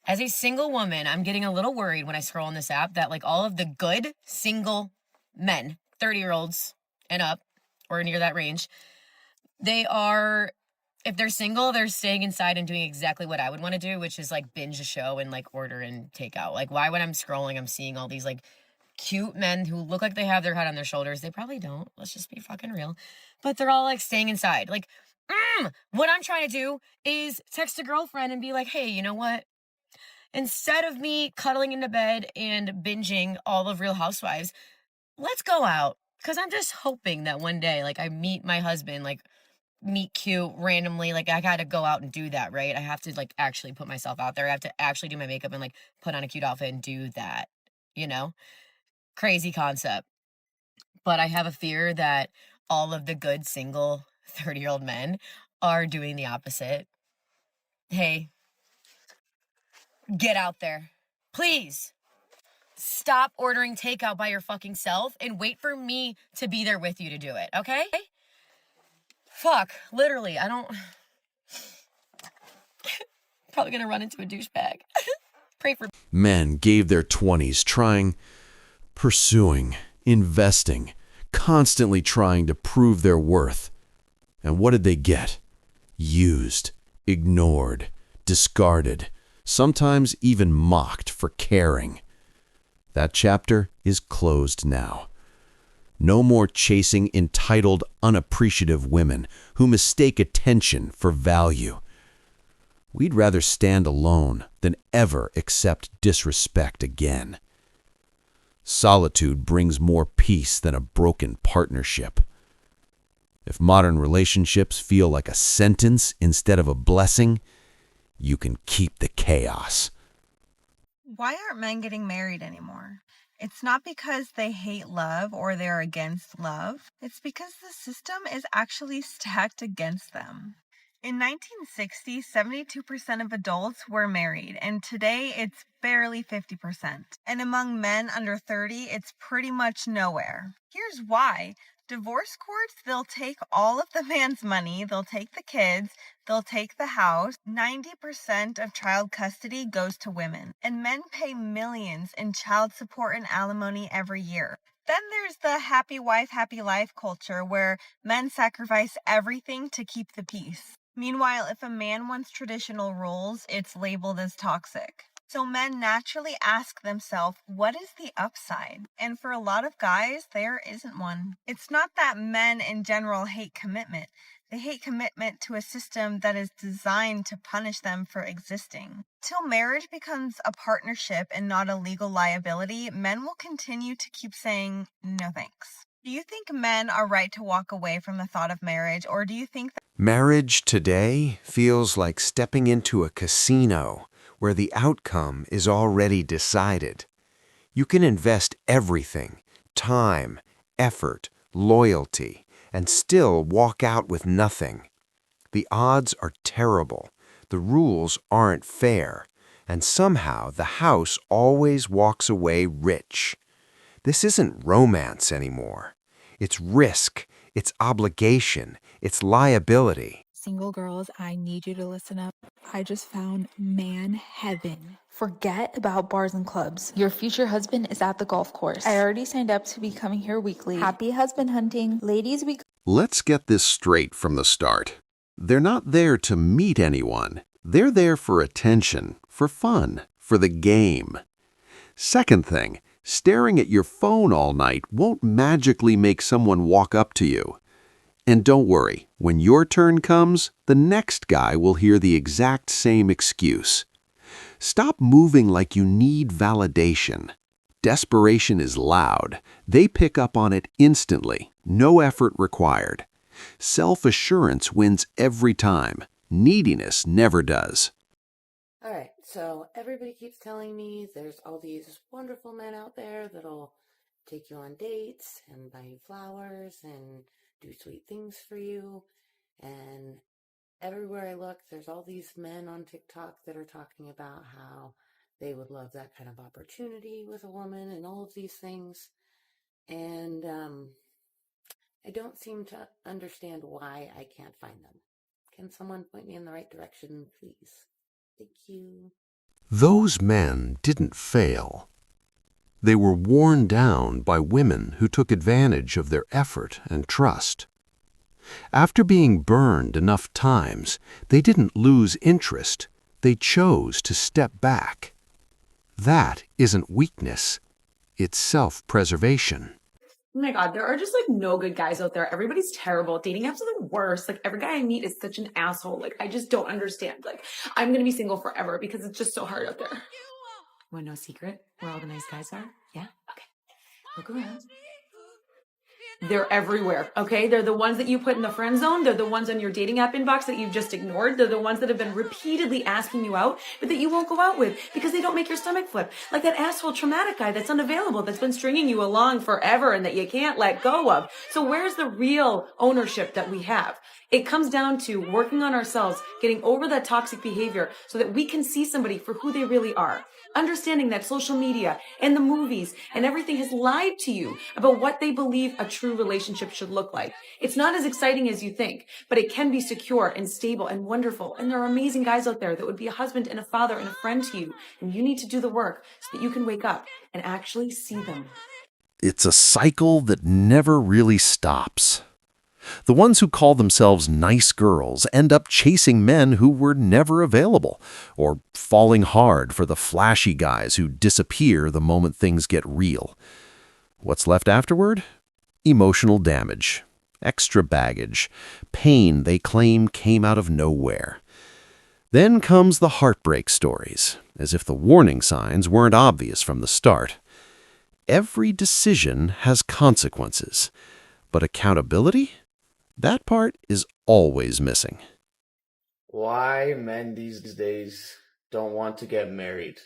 As a single woman, I'm getting a little worried when I scroll on this app that like all of the good single men, 30-year-olds and up, or near that range, they are, if they're single, they're staying inside and doing exactly what I would want to do, which is like binge a show and like order and take out. Like, why when I'm scrolling, I'm seeing all these like cute men who look like they have their head on their shoulders. They probably don't. Let's just be fucking real. But they're all like staying inside. Like, what I'm trying to do is text a girlfriend and be like, hey, you know what? Instead of me cuddling into bed and binging all of Real Housewives, let's go out. Cause I'm just hoping that one day, like, I meet my husband, like, meet cute randomly. Like, I gotta go out and do that, right? I have to, like, actually put myself out there. I have to actually do my makeup and, like, put on a cute outfit and do that, you know? Crazy concept. But I have a fear that all of the good single 30-year-old men are doing the opposite. Hey, get out there. Please. Stop ordering takeout by your fucking self and wait for me to be there with you to do it, okay? Fuck, literally, I don't... Probably gonna run into a douchebag. Pray for... Men gave their 20s trying, pursuing, investing, constantly trying to prove their worth. And what did they get? Used, ignored, discarded, sometimes even mocked for caring. That chapter is closed now. No more chasing entitled, unappreciative women who mistake attention for value. We'd rather stand alone than ever accept disrespect again. Solitude brings more peace than a broken partnership. If modern relationships feel like a sentence instead of a blessing, you can keep the chaos. Why aren't men getting married anymore? It's not because they hate love or they're against love. It's because the system is actually stacked against them. In 1960, 72% of adults were married, and today it's barely 50%. And among men under 30, it's pretty much nowhere. Here's why. Divorce courts, they'll take all of the man's money, they'll take the kids, they'll take the house. 90% of child custody goes to women, and men pay millions in child support and alimony every year. Then there's the happy wife, happy life culture where men sacrifice everything to keep the peace. Meanwhile, if a man wants traditional roles, it's labeled as toxic. So men naturally ask themselves, what is the upside? And for a lot of guys, there isn't one. It's not that men in general hate commitment. They hate commitment to a system that is designed to punish them for existing. Till marriage becomes a partnership and not a legal liability, men will continue to keep saying, no thanks. Do you think men are right to walk away from the thought of marriage, or do you think that Marriage today feels like stepping into a casino where the outcome is already decided. You can invest everything, time, effort, loyalty, and still walk out with nothing. The odds are terrible, the rules aren't fair, and somehow the house always walks away rich. This isn't romance anymore. It's risk, it's obligation, it's liability. Single girls, I need you to listen up. I just found man heaven. Forget about bars and clubs. Your future husband is at the golf course. I already signed up to be coming here weekly. Happy husband hunting. Ladies, we... Let's get this straight from the start. They're not there to meet anyone. They're there for attention, for fun, for the game. Second thing, staring at your phone all night won't magically make someone walk up to you. And don't worry, when your turn comes, the next guy will hear the exact same excuse. Stop moving like you need validation. Desperation is loud. They pick up on it instantly, no effort required. Self-assurance wins every time. Neediness never does. All right, so everybody keeps telling me there's all these wonderful men out there that'll take you on dates and buy you flowers and do sweet things for you. And everywhere I look, there's all these men on TikTok that are talking about how they would love that kind of opportunity with a woman and all of these things. And I don't seem to understand why I can't find them. Can someone point me in the right direction, please? Thank you. Those men didn't fail. They were worn down by women who took advantage of their effort and trust. After being burned enough times, they didn't lose interest. They chose to step back. That isn't weakness. It's self-preservation. Oh my God, there are just like no good guys out there. Everybody's terrible. Dating apps are the worst. Like every guy I meet is such an asshole. Like I just don't understand. Like I'm gonna be single forever because it's just so hard out there. Want to know a secret where all the nice guys are? Yeah? Okay. Look around. They're everywhere, okay? They're the ones that you put in the friend zone. They're the ones on your dating app inbox that you've just ignored. They're the ones that have been repeatedly asking you out, but that you won't go out with because they don't make your stomach flip. Like that asshole traumatic guy that's unavailable, that's been stringing you along forever and that you can't let go of. So where's the real ownership that we have? It comes down to working on ourselves, getting over that toxic behavior so that we can see somebody for who they really are. Understanding that social media and the movies and everything has lied to you about what they believe a true relationship should look like. It's not as exciting as you think, but it can be secure and stable and wonderful. And there are amazing guys out there that would be a husband and a father and a friend to you. And you need to do the work so that you can wake up and actually see them. It's a cycle that never really stops. The ones who call themselves nice girls end up chasing men who were never available, or falling hard for the flashy guys who disappear the moment things get real. What's left afterward? Emotional damage, extra baggage, pain they claim came out of nowhere. Then comes the heartbreak stories, as if the warning signs weren't obvious from the start. Every decision has consequences, but accountability? That part is always missing. Why men these days don't want to get married.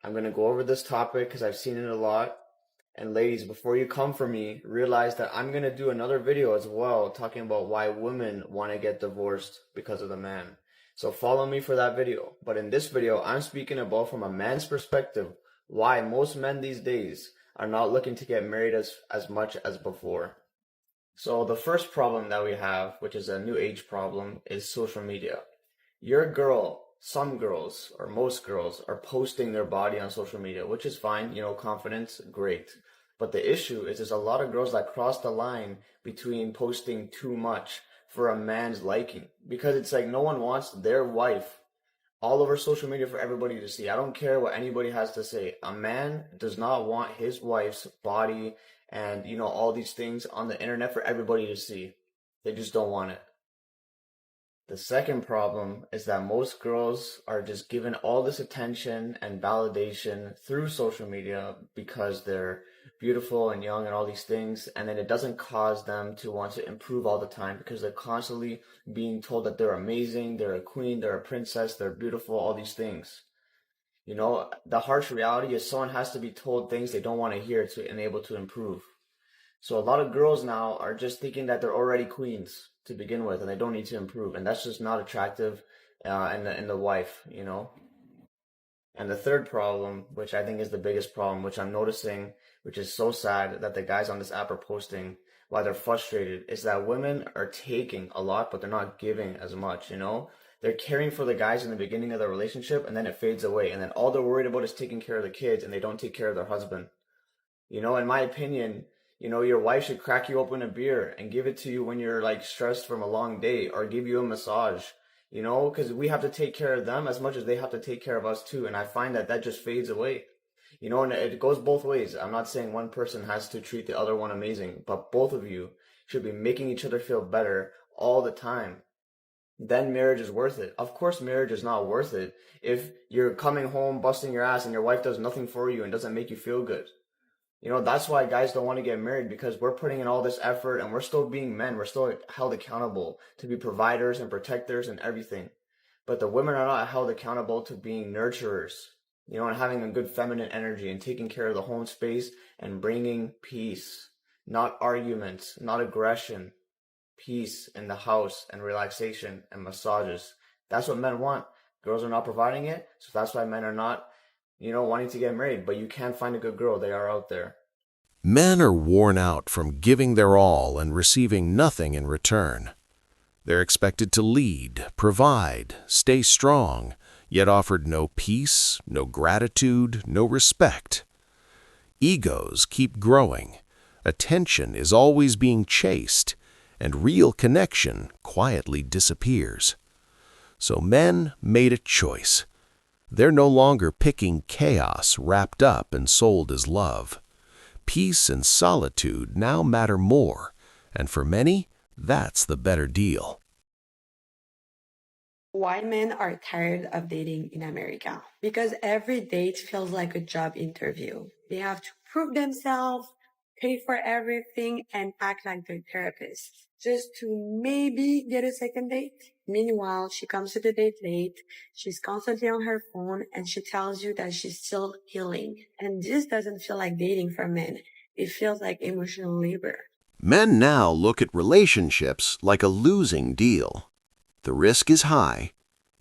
I'm going to go over this topic because I've seen it a lot. And ladies, before you come for me, realize that I'm going to do another video as well talking about why women want to get divorced because of the man. So follow me for that video. But in this video, I'm speaking about from a man's perspective why most men these days are not looking to get married as much as before. So the first problem that we have, which is a new age problem, is social media. Your girl, some girls, or most girls, are posting their body on social media, which is fine, confidence, great. But the issue is there's a lot of girls that cross the line between posting too much for a man's liking. Because it's like no one wants their wife all over social media for everybody to see. I don't care what anybody has to say. A man does not want his wife's body and, all these things on the internet for everybody to see. They just don't want it. The second problem is that most girls are just given all this attention and validation through social media because they're beautiful and young and all these things, and then it doesn't cause them to want to improve all the time because they're constantly being told that they're amazing, they're a queen, they're a princess, they're beautiful, all these things. The harsh reality is someone has to be told things they don't want to hear to enable to improve. So a lot of girls now are just thinking that they're already queens to begin with and they don't need to improve, and that's just not attractive in the wife, And the third problem, which I think is the biggest problem, which I'm noticing, which is so sad that the guys on this app are posting, why they're frustrated, is that women are taking a lot, but they're not giving as much, They're caring for the guys in the beginning of the relationship, and then it fades away. And then all they're worried about is taking care of the kids, and they don't take care of their husband. In my opinion, your wife should crack you open a beer and give it to you when you're like stressed from a long day, or give you a massage, because we have to take care of them as much as they have to take care of us too. And I find that just fades away, and it goes both ways. I'm not saying one person has to treat the other one amazing, but both of you should be making each other feel better all the time. Then marriage is worth it. Of course, marriage is not worth it if you're coming home busting your ass and your wife does nothing for you and doesn't make you feel good. That's why guys don't want to get married, because we're putting in all this effort and we're still being men. We're still held accountable to be providers and protectors and everything. But the women are not held accountable to being nurturers, and having a good feminine energy and taking care of the home space and bringing peace, not arguments, not aggression, peace in the house and relaxation and massages. That's what men want. Girls are not providing it, so that's why men are not wanting to get married. But you can find a good girl. They are out there. Men are worn out from giving their all and receiving nothing in return. They're expected to lead, provide, stay strong, yet offered no peace, no gratitude, no respect. Egos keep growing, attention is always being chased, and real connection quietly disappears. So men made a choice. They're no longer picking chaos wrapped up and sold as love. Peace and solitude now matter more, and for many, that's the better deal. Why men are tired of dating in America? Because every date feels like a job interview. They have to prove themselves, pay for everything, and act like their therapist just to maybe get a second date. Meanwhile, she comes to the date late, she's constantly on her phone, and she tells you that she's still healing. And this doesn't feel like dating for men. It feels like emotional labor. Men now look at relationships like a losing deal. The risk is high,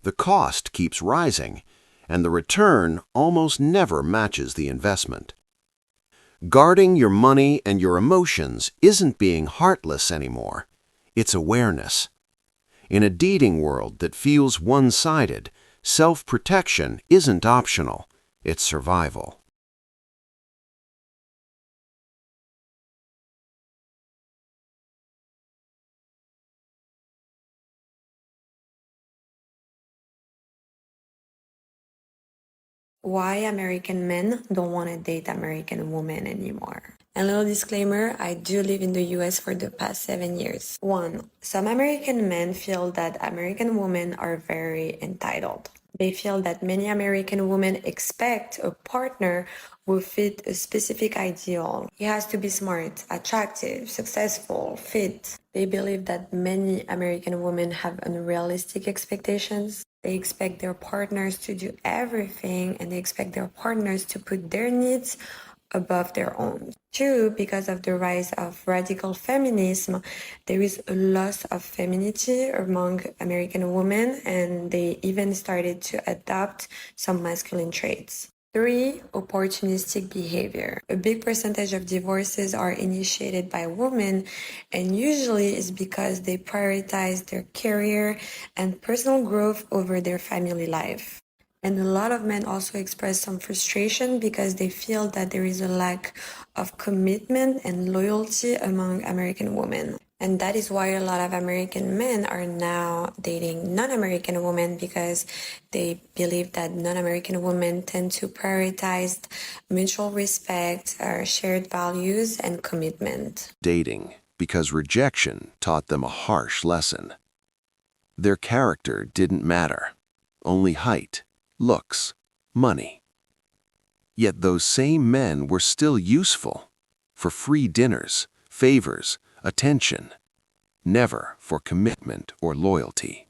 the cost keeps rising, and the return almost never matches the investment. Guarding your money and your emotions isn't being heartless anymore. It's awareness. In a dating world that feels one-sided, self-protection isn't optional, it's survival. Why American men don't want to date American women anymore. A little disclaimer, I do live in the US for the past 7 years. 1. Some American men feel that American women are very entitled. They feel that many American women expect a partner who fit a specific ideal. He has to be smart, attractive, successful, fit. They believe that many American women have unrealistic expectations. They expect their partners to do everything, and they expect their partners to put their needs above their own. 2, because of the rise of radical feminism, there is a loss of femininity among American women, and they even started to adopt some masculine traits. 3, opportunistic behavior. A big percentage of divorces are initiated by women, and usually it's because they prioritize their career and personal growth over their family life. And a lot of men also express some frustration because they feel that there is a lack of commitment and loyalty among American women. And that is why a lot of American men are now dating non-American women, because they believe that non-American women tend to prioritize mutual respect, shared values, and commitment. Dating because rejection taught them a harsh lesson. Their character didn't matter, only height, looks, money. Yet those same men were still useful for free dinners, favors, attention, never for commitment or loyalty.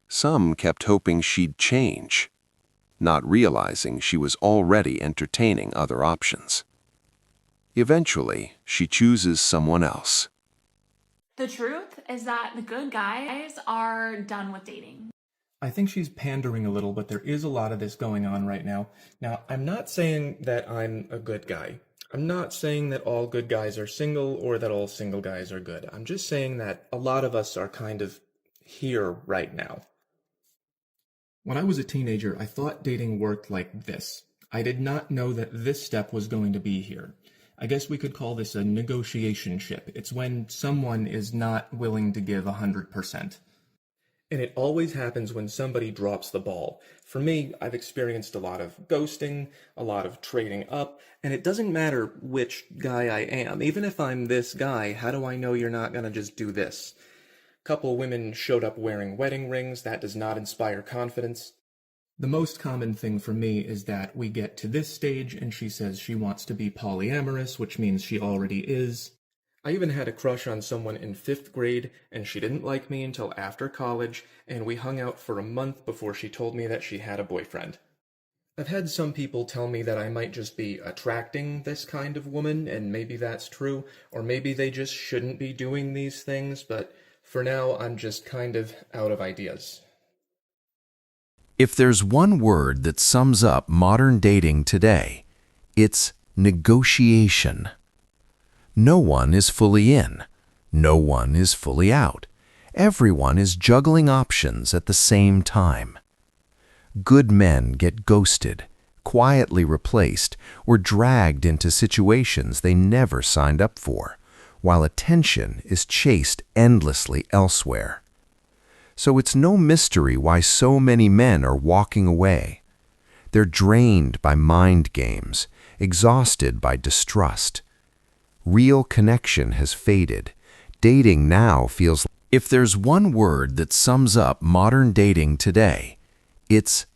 Some kept hoping she'd change, not realizing she was already entertaining other options. Eventually, she chooses someone else. The truth is that the good guys are done with dating. I think she's pandering a little, but there is a lot of this going on right now. Now, I'm not saying that I'm a good guy. I'm not saying that all good guys are single or that all single guys are good. I'm just saying that a lot of us are kind of here right now. When I was a teenager, I thought dating worked like this. I did not know that this step was going to be here. I guess we could call this a negotiation ship. It's when someone is not willing to give 100%. And it always happens when somebody drops the ball. For me, I've experienced a lot of ghosting, a lot of trading up, and it doesn't matter which guy I am. Even if I'm this guy, how do I know you're not gonna just do this? Couple women showed up wearing wedding rings. That does not inspire confidence. The most common thing for me is that we get to this stage and she says she wants to be polyamorous, which means she already is. I even had a crush on someone in 5th grade, and she didn't like me until after college, and we hung out for a month before she told me that she had a boyfriend. I've had some people tell me that I might just be attracting this kind of woman, and maybe that's true, or maybe they just shouldn't be doing these things, but for now I'm just kind of out of ideas. If there's one word that sums up modern dating today, it's negotiation. No one is fully in. No one is fully out. Everyone is juggling options at the same time. Good men get ghosted, quietly replaced, or dragged into situations they never signed up for, while attention is chased endlessly elsewhere. So it's no mystery why so many men are walking away. They're drained by mind games, exhausted by distrust. Real connection has faded. Dating now feels... If there's one word that sums up modern dating today, it's